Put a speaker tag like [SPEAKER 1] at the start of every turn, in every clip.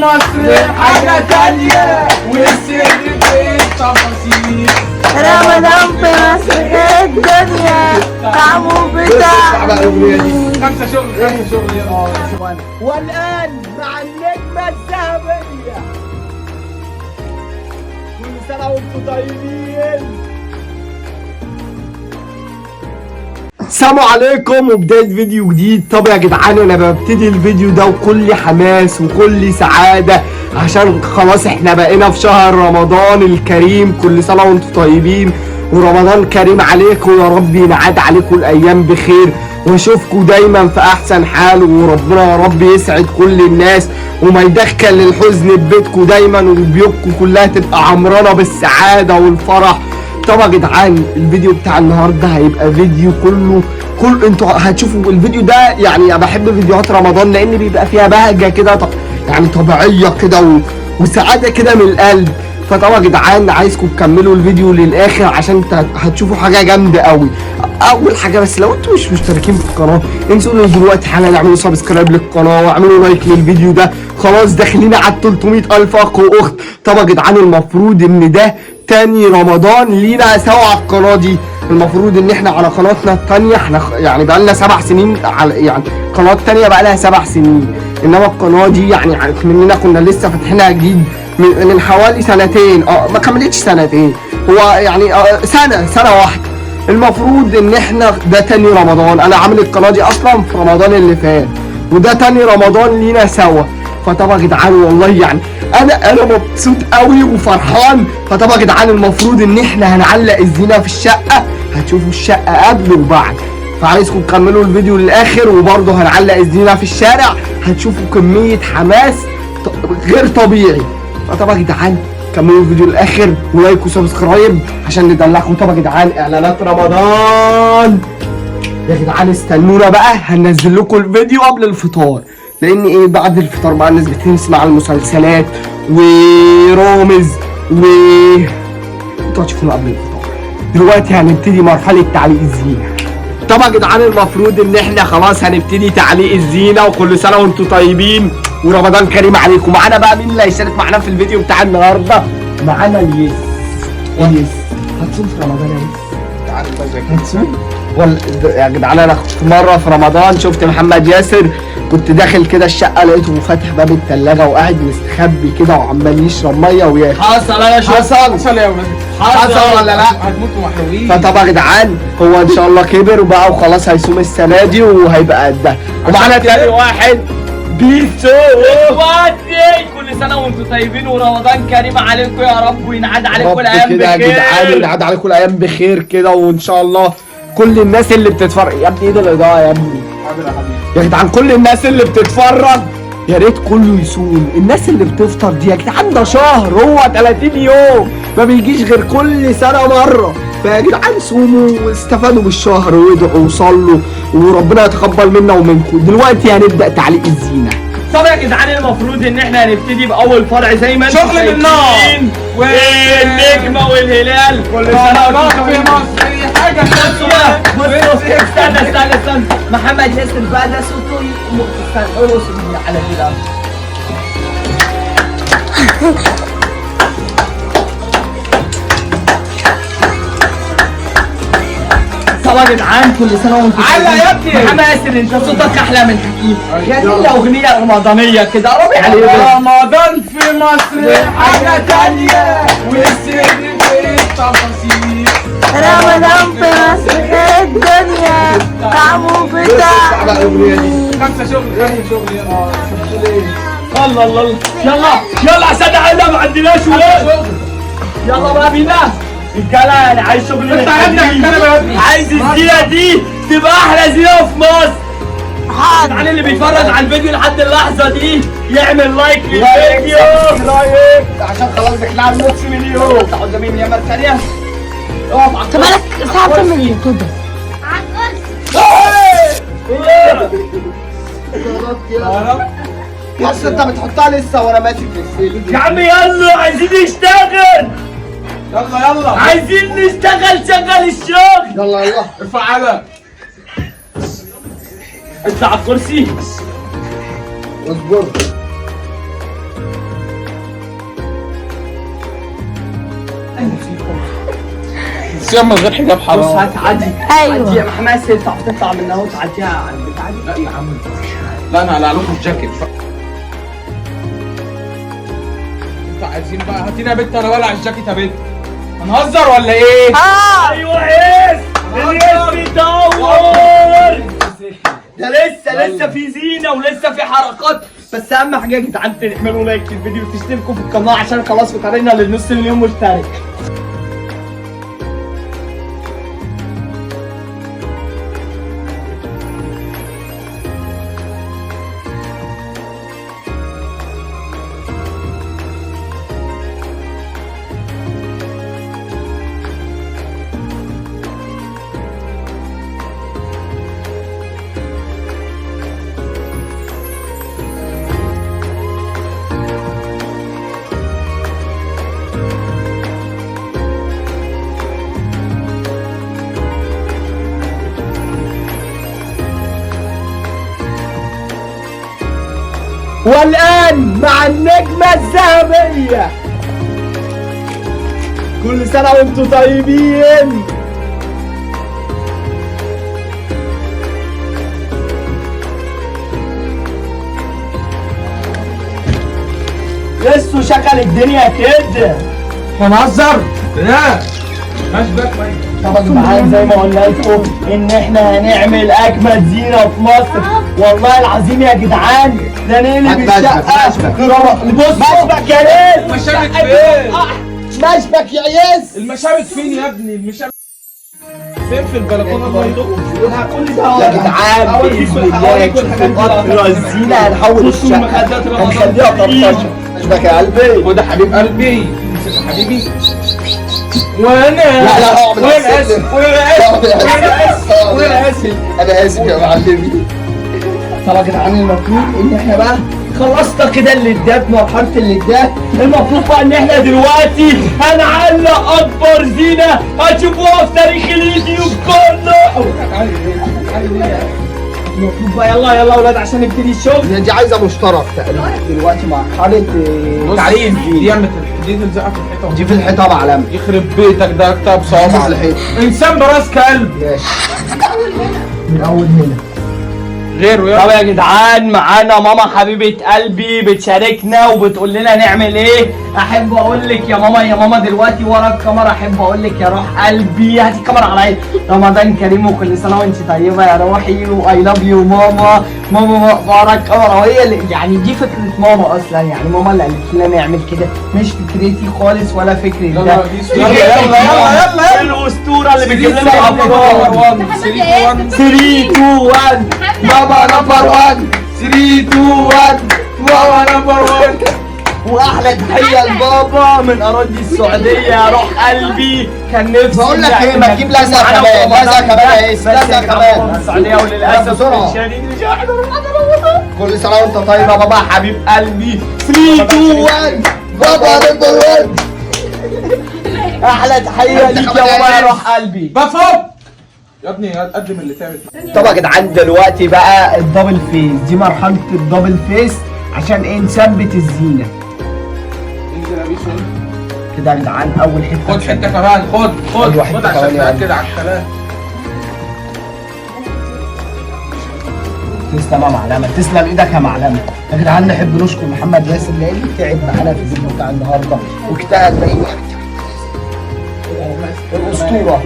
[SPEAKER 1] مصر حاجة تانية والسر في التفاصيل.
[SPEAKER 2] رمضان في مصر الدنيا طعمه بتاع.
[SPEAKER 1] خمسة شغل.
[SPEAKER 3] والآن مع النجمة الذهبية. كل سنة وانتم طيبين. السلام عليكم وبداية فيديو جديد. طب يا جدعان انا ببتدي الفيديو ده وكل حماس وكل سعادة عشان خلاص احنا بقينا في شهر رمضان الكريم. كل سنة وانتم طيبين ورمضان كريم عليكم، يا رب ينعاد عليكم الايام بخير واشوفكم دايما في احسن حال، وربنا يا رب يسعد كل الناس وما يدخل الحزن ببيتكم دايما، وبيوتكم كلها تبقى عمرانة بالسعادة والفرح. طبعا يا جدعان الفيديو بتاع النهارده هيبقى فيديو كل انتوا هتشوفوا الفيديو ده. يعني انا بحب فيديوهات رمضان لان بيبقى فيها بهجه كده يعني طبيعيه كده وسعاده كده من القلب. فطبعا يا جدعان عايزكم تكملوا الفيديو للاخر عشان هتشوفوا حاجه جامده قوي. اول حاجه بس لو انتوا مش مشتركين في القناه انسوا دلوقتي حالا اعملوا سبسكرايب للقناه واعملوا لايك للفيديو ده. خلاص داخلين على 300,000 اخ واخت. طبعا يا جدعان المفروض ان ده تاني رمضان لينا سوا على القناه دي. المفروض ان احنا على قناتنا التانية احنا يعني بقى لنا 7 سنين على يعني قناه تانية بقى لها 7 سنين، انما القناه دي يعني مننا كنا لسه فاتحينها جديد من حوالي سنتين. ما كملتش سنتين، هو يعني سنه واحده. المفروض ان احنا ده تاني رمضان. انا عامل القناه دي اصلا في رمضان اللي فات وده تاني رمضان لينا سوا. فطبعا يا جدعان والله يعني انا مبسوط قوي وفرحان. فطبعا يا جدعان المفروض ان احنا هنعلق الزينه في الشقه، هتشوفوا الشقه قبل وبعد. فعايزكم تكملوا الفيديو للاخر، وبرضه هنعلق الزينه في الشارع، هتشوفوا كميه حماس غير طبيعي. فطبعا يا جدعان كملوا الفيديو للاخر ولايك وسبسكرايب عشان ندلعكم. طبعا يا جدعان اعلانات رمضان يا جدعان استنونا بقى، هننزل لكم الفيديو قبل الفطار، لان ايه بعد الفطار بقى الناس بتسمع المسلسلات ورامز انتوا هتشوفونا قبل الفطار. دلوقتي هنبتدي مرحله تعليق الزينه. طبعا يا جدعان المفروض ان احنا خلاص هنبتدي تعليق الزينه، وكل سنه وانتم طيبين ورمضان كريم عليكم. معانا بقى مين اللي هيشارك معانا في الفيديو بتاع النهارده؟ معانا اليس. هتصوم في رمضان يا يس؟ هتصوم؟ يا جدعان انا في مره في رمضان شفت محمد ياسر، كنت داخل كده الشقه لقيته فاتح باب الثلاجه وقاعد مستخبي كده وعمال يشرب ميه وياكل.
[SPEAKER 1] حصل يا شباب، حصل يا ولاد،
[SPEAKER 3] حصل ولا لا؟
[SPEAKER 1] هتموتوا محروقين.
[SPEAKER 3] فطبعا يا جدعان هو ان شاء الله كبر وبقى وخلاص هيصوم السنه دي وهيبقى قدها. ومعانا تاني واحد بيسو.
[SPEAKER 4] اخواتي كل سنه وانتم طيبين ورمضان كريم عليكم يا رب، وينعاد عليكم الايام
[SPEAKER 3] كده يا
[SPEAKER 4] بخير.
[SPEAKER 3] جدعان ينعاد عليكم الايام بخير كده، وان شاء الله كل الناس اللي بتتفرج يا ابني ايه ده الاضاءه يا ابني يا جدعان، كل الناس اللي بتتفرج يا ريت كله يصوم. الناس اللي بتفطر دي يا جدعان ده شهر، هو 30 يوم ما بيجيش غير كل سنه مره. فيا جدعان صوموا واستفادوا بالشهر وادعوا وصلوا وربنا يتقبل منا ومنكم. دلوقتي هنبدا تعليق الزينه.
[SPEAKER 4] طب يا جدعان المفروض ان احنا هنبتدي باول فرع زي ما انتم
[SPEAKER 1] شغل بالنار
[SPEAKER 4] والنجمه والهلال. كل سنه وانتم
[SPEAKER 1] في مصر حاجة تانية.
[SPEAKER 4] بصوا استنى محمد ياسر بقى ده صوته استنى ارقص على كده. طبعا يا جدعان كل سنه وانتم
[SPEAKER 1] على يا ابني.
[SPEAKER 4] محمد ياسر انت صوتك احلى من حكيم. يا دي اغنيه رمضانيه كده قربي عليه.
[SPEAKER 1] رمضان في مصر حاجة تانية والسر في التفاصيل.
[SPEAKER 2] رمضان في مصر الدنيا طعمه بتاع.
[SPEAKER 1] خمسة شغل.
[SPEAKER 4] الله يلا عشان احنا ما عندناش وقت. يلا بقى بينا رجاله، انا عايز شغل
[SPEAKER 1] انت عندك الكلام يا ابني.
[SPEAKER 4] عايز الزينه دي تبقى احلى زينه في مصر. الجدعان اللي بيتفرج على الفيديو لحد اللحظه دي يعمل لايك للفيديو
[SPEAKER 3] عشان خلاص داخلين على نص مليون.
[SPEAKER 4] تعال قدامي اليمه الثانيه. اقف على
[SPEAKER 2] طب مالك ساعة تعمل كده؟
[SPEAKER 3] اصل انت بتحطها لسه وانا ماسك السلك.
[SPEAKER 4] يا عم يلا عايزين نشتغل،
[SPEAKER 1] يلا
[SPEAKER 4] عايزين نشتغل، شغل الشغل.
[SPEAKER 3] يلا
[SPEAKER 1] ارفع على
[SPEAKER 4] اطلع على الكرسي.
[SPEAKER 3] اصبر.
[SPEAKER 1] صيام من غير حجاب
[SPEAKER 4] بص
[SPEAKER 1] حرام.
[SPEAKER 4] هتعدي
[SPEAKER 2] أيوة.
[SPEAKER 4] عدي يا محمد ينفع تطلع منها وتعديها على البتاع دي.
[SPEAKER 1] لا يا عم لا انا هقلع لكم الجاكيت. انتوا عايزين بقى هاتينا يا بنت انا ولع الجاكيت يا بنت. هنهزر ولا ايه؟
[SPEAKER 4] ايوه يس اليس بيدور. ده لسه في زينه ولسه في حركات، بس اهم حاجه يا جدعان تعملوا لايك للفيديو وتشتركوا في القناه عشان خلاص وصلنا للنص مليون مشترك.
[SPEAKER 3] والآن مع النجمة الذهبية. كل سنة وانتم طيبين.
[SPEAKER 4] لسه شغل الدنيا كده.
[SPEAKER 1] هنهزر؟ لا ماشي بقى.
[SPEAKER 4] طبعا يا جدعان زي ما قلنا لكم ان احنا هنعمل اجمد زينه في مصر، والله العظيم يا جدعان ده نقلب الشقه. بص مشبك يا ريس.
[SPEAKER 1] المشابك فين؟
[SPEAKER 3] مشبك يا ياس.
[SPEAKER 1] المشابك فين يا ابني؟ المشابك فين في البلكونه الله يدوم.
[SPEAKER 4] كل ده
[SPEAKER 3] يا جدعان بإذن الله تشوفوا القطرة الزينة هنحول الشقة هنخليها طرطشة. مشبك يا قلبي.
[SPEAKER 1] وده حبيب قلبي. امسك يا حبيبي. وانا
[SPEAKER 3] لا لا اقعد.
[SPEAKER 1] وانا اسف وانا اسف
[SPEAKER 3] انا اسف يا معلمي.
[SPEAKER 4] طبعا يا جدعان المفروض ان احنا بقى خلصنا كده الليدات، مرحله الليدات. المفروض بقى ان احنا دلوقتي هنعلق اكبر زينه هتشوفوها في تاريخ اليوتيوب كله. المفروض بقى يلا يا اولاد عشان نبتدي الشغل.
[SPEAKER 3] دي عايزة مشترك تقريبا دلوقتي مرحلة تعريف
[SPEAKER 1] دي يعمل دي تلزقها في الحيطه.
[SPEAKER 3] دي في الحيطة معلمة.
[SPEAKER 1] يخرب بيتك ده كتاب
[SPEAKER 3] دي في
[SPEAKER 1] صوابع.
[SPEAKER 3] الحيطة.
[SPEAKER 1] انسان براس كلب.
[SPEAKER 3] ماشي. من أول هنا.
[SPEAKER 1] غيره يا
[SPEAKER 4] طب يا جدعان معانا ماما حبيبة قلبي بتشاركنا وبتقول لنا نعمل ايه. احب اقول لك يا ماما دلوقتي ورا الكاميرا، احب اقول لك يا روح قلبي هاتي الكاميرا عليا. رمضان كريم وكل سنه وانت طيبه يا روحي واي لاف يو ماما. ماما ورا الكاميرا وهي اللي يعني دي فكره ماما اصلا، يعني ماما اللي قالت لنا نعمل كده، مش فكرتي خالص ولا فكري ده.
[SPEAKER 1] يلا يلا
[SPEAKER 4] الاسطوره اللي بتجيب لنا الافكار. 3 2 1
[SPEAKER 3] بابا نمبر 1.
[SPEAKER 1] 3 2 1 بابا نمبر 1.
[SPEAKER 4] واحلى تحيه لبابا من اراضي السعوديه يا روح قلبي. كان نفسي
[SPEAKER 3] بقول لك ايه، ما تجيب لزقة كمان. لزقة كمان يا ايس. لزقة كمان.
[SPEAKER 4] السعوديه وللاسف
[SPEAKER 3] بسرعة.
[SPEAKER 4] الشديد مش هنقدر رمضان.
[SPEAKER 3] كل سنة وانت طيب يا بابا
[SPEAKER 4] حبيب قلبي 3 2 1
[SPEAKER 3] بابا نمبر 1.
[SPEAKER 4] احلى تحيه ليك يا بابا يا روح قلبي.
[SPEAKER 1] بفوق يا ابني قدم اللي تعمل.
[SPEAKER 3] طب يا جدعان دلوقتي بقى الدبل فيس. دي مرحلة الدبل فيس عشان ايه نثبت الزينة
[SPEAKER 1] انزل يا بيشو.
[SPEAKER 3] كده يا جدعان. أول حتة
[SPEAKER 1] خد حته كمان. خد
[SPEAKER 3] أيوة، حتة
[SPEAKER 1] خد عشان
[SPEAKER 3] كمان يا
[SPEAKER 1] تاكد على الكلام.
[SPEAKER 3] تسلم يا معلمة. تسلم ايدك يا معلمة. يا جدعان نحب نشكر محمد ياسر لأنه تعب معانا في الفيديو بتاع النهارده واجتهد باين الأسطورة.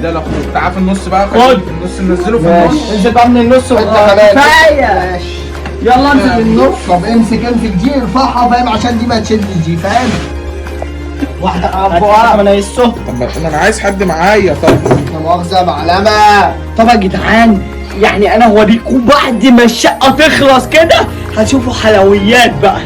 [SPEAKER 1] ده لو تعال في النص بقى.
[SPEAKER 4] خد.
[SPEAKER 1] النص ننزله في
[SPEAKER 3] ماشي.
[SPEAKER 1] النص.
[SPEAKER 4] انزل بقى من النص
[SPEAKER 3] انت كمان.
[SPEAKER 4] كفايه.
[SPEAKER 3] ماشي.
[SPEAKER 4] يلا انزل من النص.
[SPEAKER 3] طب امسك دي ارفعها فاهم عشان دي ما تشدش دي فاهم.
[SPEAKER 4] واحده ابوها من يسو.
[SPEAKER 1] طب انا عايز حد معايا. طب
[SPEAKER 3] لا مؤاخذة معلمة.
[SPEAKER 4] طب يا جدعان يعني انا هوريكم بعد ما الشقه تخلص كده هتشوفوا حلويات بقى.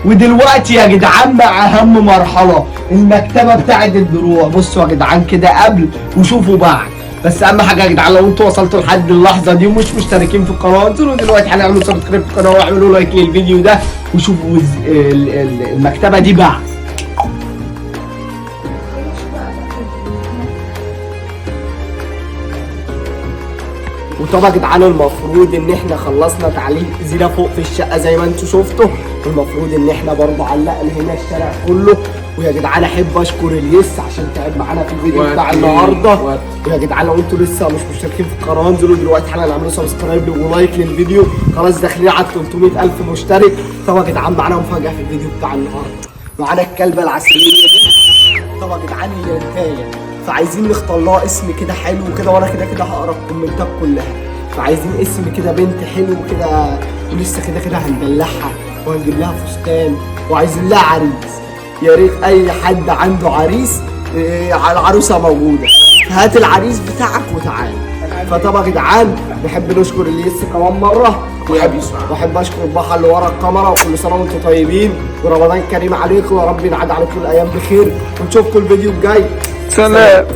[SPEAKER 3] ودلوقتي يا جدعان مع اهم مرحله، المكتبه بتاعت الدروع. بصوا يا جدعان كده قبل وشوفوا بعد. بس اهم حاجه يا جدعان، لو انتوا وصلتوا لحد اللحظه دي ومش مشتركين في القناه، انزلوا دلوقتي هنعملوا سبسكرايب في القناه واعملوا لايك للفيديو ده وشوفوا المكتبه دي بعد. وطبعا يا جدعان المفروض ان احنا خلصنا تعليق زينه فوق في الشقه زي ما انتوا شفتوا، والمفروض ان احنا برضه علقنا هنا الشارع كله. ويا جدعان احب اشكر اليس عشان تعب معانا في الفيديو بتاع النهارده. ويا جدعان لو انتوا لسه مش مشتركين في القناه انزلوا دلوقتي حالا اعملوا سبسكرايب ولايك للفيديو. خلاص داخلين على 300,000 مشترك. طبعا يا جدعان معانا مفاجاه في الفيديو بتاع النهارده، معانا الكلبه العسليه دي. طبعا يا جدعان هي انتايه، فعايزين نختار لها اسم كده حلو كده، وانا كده هقرا الكومنتات كلها. فعايزين اسم كده بنت حلو كده، ولسه كده هندلعها وهنجيب لها فستان وعايزين لها عريس. يا ريت اي حد عنده عريس، العروسه موجوده، هات العريس بتاعك وتعالى. فطبعا يا جدعان بحب نشكر اليس كمان مره، وبحب اشكر البحر اللي ورا الكاميرا. وكل سنه وانتم طيبين ورمضان كريم عليكم، ويا رب ينعاد عليكم الايام بخير، ونشوفكم الفيديو الجاي. سلام.